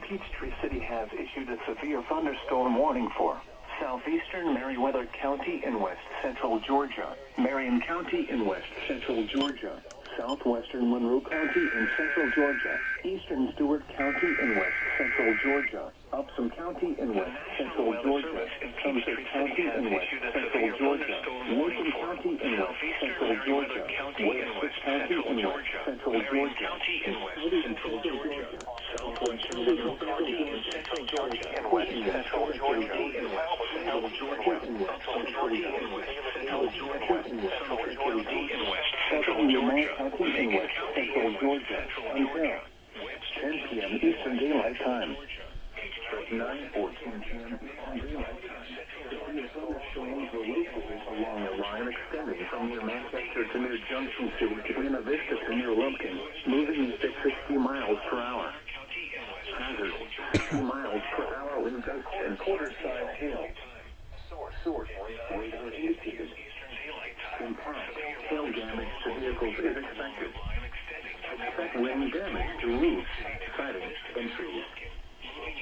Peachtree City has issued a severe thunderstorm warning for southeastern Meriwether County in west central Georgia, Marion County in west central Georgia, southwestern Monroe County in central Georgia, eastern Stewart County in west central Georgia, Upson County in west central Georgia, Somerset County in west central Georgia, Macon County in west central Georgia, Westbrook County in west central Georgia, southwestern Monroe County in central Georgia, and west central Georgia, in west central Georgia, central Georgia, in west central Georgia, Somerset County in west central Georgia, Macon County in west central Georgia, 10 p.m. Eastern Daylight Time. 9:14 p.m. Eastern Daylight Time. Severe thunderstorms were located along the line extending from near Manchester to near Junction City to Buena Vista to near Lumpkin, moving east at 60 miles per hour. Hazard, 60 miles per hour wind gusts and quarter-size hail. Source, radar indicated. Impact, hail damage to vehicles is expected. Expect wind damage to roofs, siding, and trees.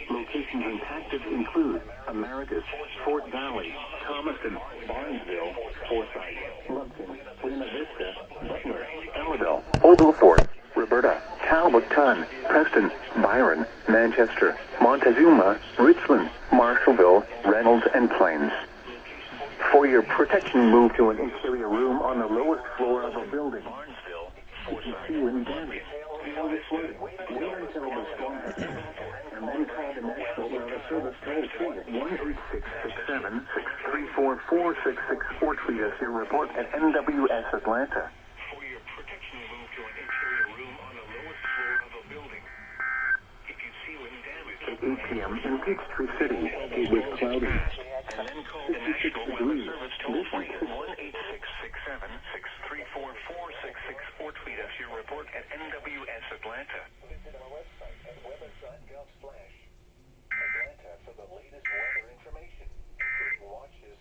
Locations impacted include Americus, Fort Valley, Thomaston, Barnesville, Forsyth, Lumpkin, Buena Vista, Butler, Elladell, Oglethorpe, Roberta, Talbotton, Preston, Byron, Manchester, Montezuma, Richland, Marshallville, Reynolds, and Plains. For your protection, move to an interior room on the lowest floor of a building. If you see wind damage, hail is flooding. Wait until the storm has passed, and then call the National Weather Service toll-free at 1-866-7-634-466 or tweet us your report at NWS Atlanta. For your protection, move to an interior room on the lowest floor of a building. If you see wind damage at 8 p.m. in Peachtree City, it was cloudy. And then call the National Weather Service toll-free at 1-866-7-634-466 or tweet us your report at NWS Atlanta. Visit our website at weather.gov/Atlanta for the latest weather information, including watches.